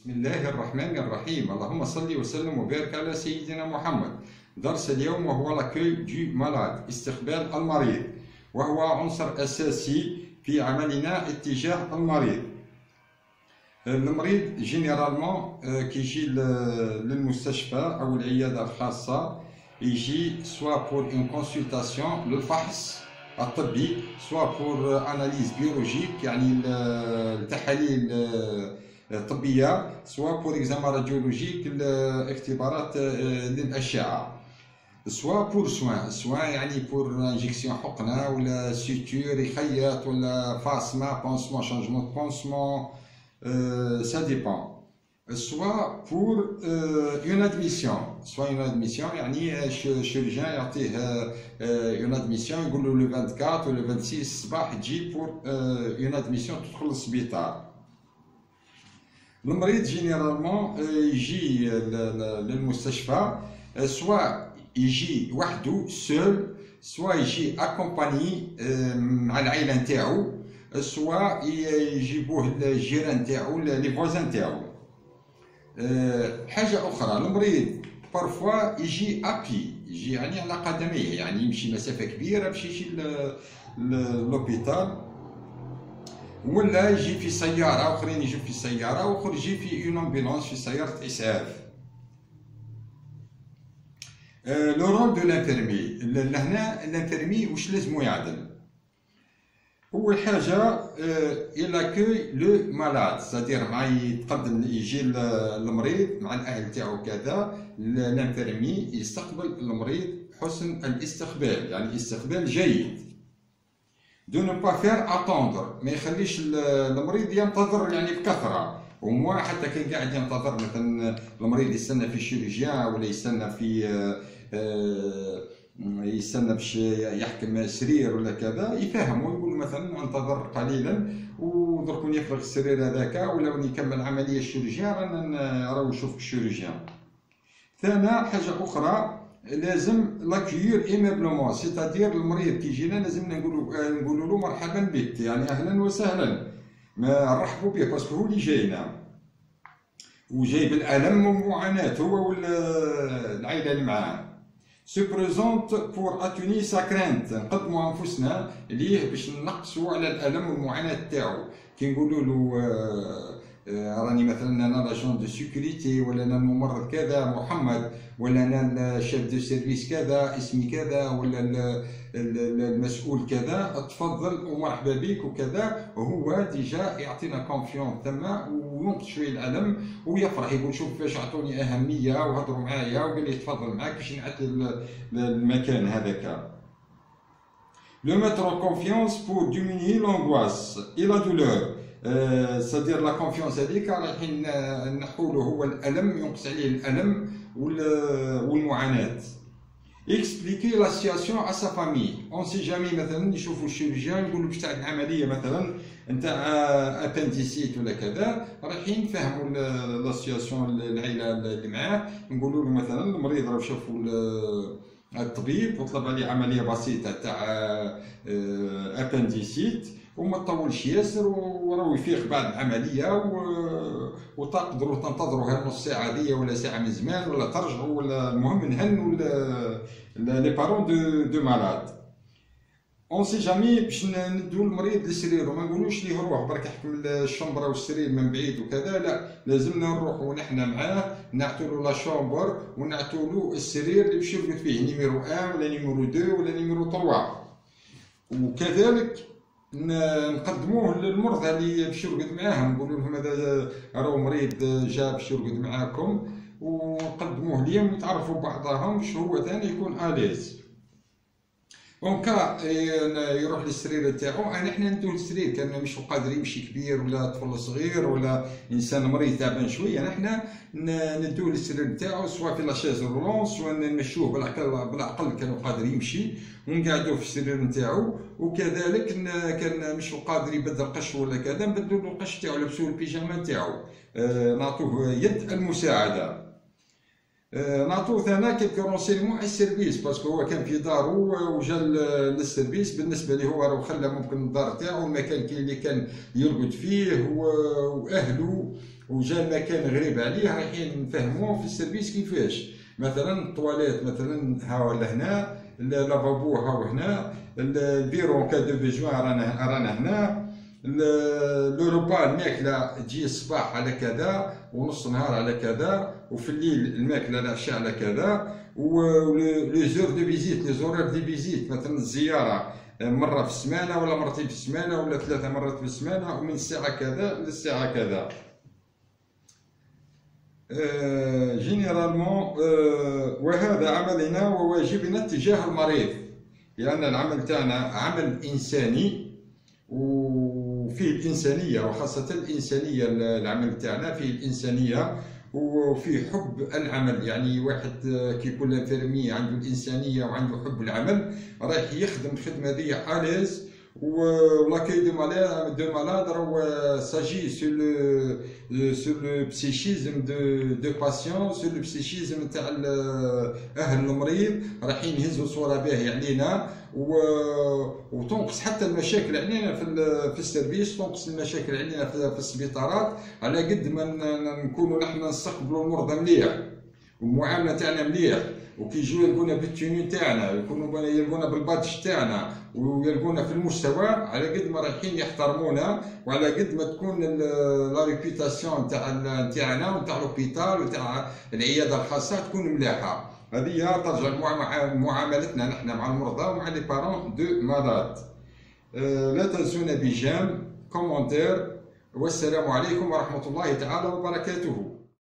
بسم الله الرحمن الرحيم. اللهم صل وسلم وبارك على سيدنا محمد. درس اليوم وهو لاكوي دو مالاد، استقبال المريض، وهو عنصر أساسي في عملنا اتجاه المريض. المريض جينيرالمون كيجي للمستشفى أو العيادة الخاصة، يجي سوا بور اون كونسلطاسيون للفحص الطبي، سوا بور اناليز بيولوجيك يعني التحاليل طبية، سواء بور اكزامان راديولوجيك الاختبارات للأشعة، سواء بور سوان يعني بور انجيكسيون حقنة ولا سوتور يخيط ولا فاسما بونسمون شانجمون بونسمون سا ديبون، سواء بور اون ادميسيون، سواء اون ادميسيون يعني الشيرجان يعطيه اون ادميسيون يقول له لو 24 ولا 26 الصباح تجي بور اون ادميسيون تدخل للسبيطار. المريض جينيرالمون يجي للمستشفى، سواء يجي وحده سول، سواء يجي اكومباني مع العائله نتاعو، سواء يجيبوه الجيران نتاعو لي فوازان نتاعو. حاجه اخرى، المريض بارفوا يجي ابي، يجي يعني على قدميه، يعني يمشي مسافه كبيره باش يجي للوبيتال، ولا يجي في سيارة، آخرين يجوا في سيارة، وآخر يجي في اون امبيلونس، في سيارة إسعاف. لو رول دو لانفيرمي، لهنا الانفيرمي واش لازمو يعدل؟ أول حاجة إل أكوي لو مالاد، سادير مع يتقدم يجي المريض مع الأهل تاعو كذا، الانفيرمي يستقبل المريض حسن الاستقبال، يعني استقبال جيد. دو نو با فير اتوندر، ما يخليش المريض ينتظر يعني بكثره، وموا حتى كان قاعد ينتظر مثلا المريض يستنى في الشيرجيان ولا يستنى في يستنى باش يحكم سرير ولا كذا، يفهموا يقولوا مثلا انتظر قليلا ودرك يفرغ السرير هذاك ولا يكمل عمليه الشيرجيان راهو نشوف الشيرجيان. ثاني حاجه اخرى، لازم لاكيور ايمابلومون، سيتادير المريض كي يجينا لازم نقولوا له مرحبا بك، يعني اهلا وسهلا، ما نرحبوا به باسكو هو اللي جاينا وجاي بالالم والمعاناه هو والعائله اللي معاه. سو بريزونت بور اتوني ساكرانت، نقدموا انفسنا ليه باش نقصوا على الالم والمعاناه تاعو. كي نقولوا له راني مثلا انا لاجون دو سيكوريتي، ولا انا الممرض كذا محمد، ولا انا الشيف دو سيرفيس كذا اسمي كذا، ولا المسؤول كذا، تفضل ومرحبا بك وكذا، هو ديجا يعطينا كونفيون تما وينقص شويه الالم ويفرح، يقول شوف فاش عطوني اهميه وهضروا معايا وقال لي تفضل معاك باش نعدل المكان هذاك. لو ميتر كونفيونس بور ديمينيي لونغواس اي لا دولور، سادير لا كونفيونس هذيك رايحين نحولو هو الالم، ينقص عليه الالم والمعاناه. اكسبليكي لا سياسيون ا سا فامي، اون سي جامي مثلا يشوفوا الشيرجيان يقولوا باش تعمل عمليه مثلا نتاع ابنديسيت ولا كذا، رايحين نفهموا لا سياسيون العائله اللي معاه، نقولوا له مثلا المريض راه شافوا الطبيب وطلب عليه عمليه بسيطه تاع ابنديسيت وما تطولش ياسر وراهو يفيق بعد العمليه، وتقدروا تنتظروا هالنص ساعه هذيا ولا ساعه من زمان، ولا ترجعوا، ولا المهم نهنوا لي بارون دو مالاد. اون سي جامي باش ندو المريض للسرير وما نقولوش ليه روح برك يحكم الشومبره والسرير من بعيد وكذا، لا لازمنا نروحوا نحنا معاه، نعطوا له لا شومبر ونعطوا له السرير اللي باش يرقد فيه، نيميرو 1 ولا نيميرو 2 ولا نيميرو 3. وكذلك نقدموه للمرضى اللي باش يرقد معاهم، نقولوا لهم هذا راهو مريض جا باش يرقد معاكم، ونقدموه ليهم يتعرفوا بعضهم باش هو ثاني يكون اليز. اون كا يروح للسرير تاعو، احنا ندوه للسرير، كان مش قادر يمشي كبير ولا طفل صغير ولا انسان مريض تعبان شويه، نحنا ندوه للسرير تاعو، سواء في لاشيز رولون، سواء نمشوه بالعقل كان قادر يمشي ونقعدوه في السرير نتاعو. وكذلك كان مش قادر يبدل قش ولا كذا، نبدلو له القش تاعو، نلبسوه البيجاما تاعو، نعطوه يد المساعده. نعطوه ثنا كيلكو رونسينمون على السيرفيس، باسكو هو كان في دارو وجا للسيرفيس، بالنسبه ليه هو راه خلى ممكن الدار تاعو المكان اللي كان يرقد فيه واهله وجا المكان غريب عليه رايحين نفهموه في السيرفيس كيفاش. مثلا الطواليت مثلا ها ولا هنا، اللافابو ها وهنا، البيرو كا دو بيجوان رانا هنا، لوروبا الماكله تجي الصباح على كذا ونص نهار على كذا، وفي الليل الماكله العشاء على كذا، ولي زور دو فيزيت لي زورير دي فيزيت مثلا الزياره مره في السمانه ولا مرتين في السمانه ولا 3 مرات في السمانه، ومن الساعه كذا للساعه كذا. جينيرالمون وهذا عملنا وواجبنا تجاه المريض، لأن العمل تاعنا عمل إنساني وفيه الإنسانية، وخاصة الإنسانية. العمل تاعنا فيه الإنسانية وفيه حب العمل. يعني واحد كي يكون انفيرمي عنده الإنسانية وعنده حب العمل رايح يخدم الخدمة دي أليز. ولاكاي دو مالاد راهو ساجي سو لو بسيشيزم دو باسيون، سو لو بسيشيزم تاع اهل المريض، رايحين يهزوا صوره باهيه علينا وتنقص حتى المشاكل علينا في السيرفيس، تنقص المشاكل علينا في السبيطارات، على قد ما نكونوا نحن نستقبلوا المرضى مليح والمعامله تاعنا مليح، وكي يجوا يلقونا بالتوني تاعنا، يلقونا بالبادج تاعنا ويلقونا في المستوى، على قد ما رايحين يحترمونا، وعلى قد ما تكون لا ريبيتاسيون تاعنا وتاع لوبيتال وتاع العياده الخاصه تكون مليحه. هذه ترجع معاملتنا نحن مع المرضى ومع لي بارون دو مالاد. لا تنسونا بجيم كومونتير، والسلام عليكم ورحمه الله تعالى وبركاته.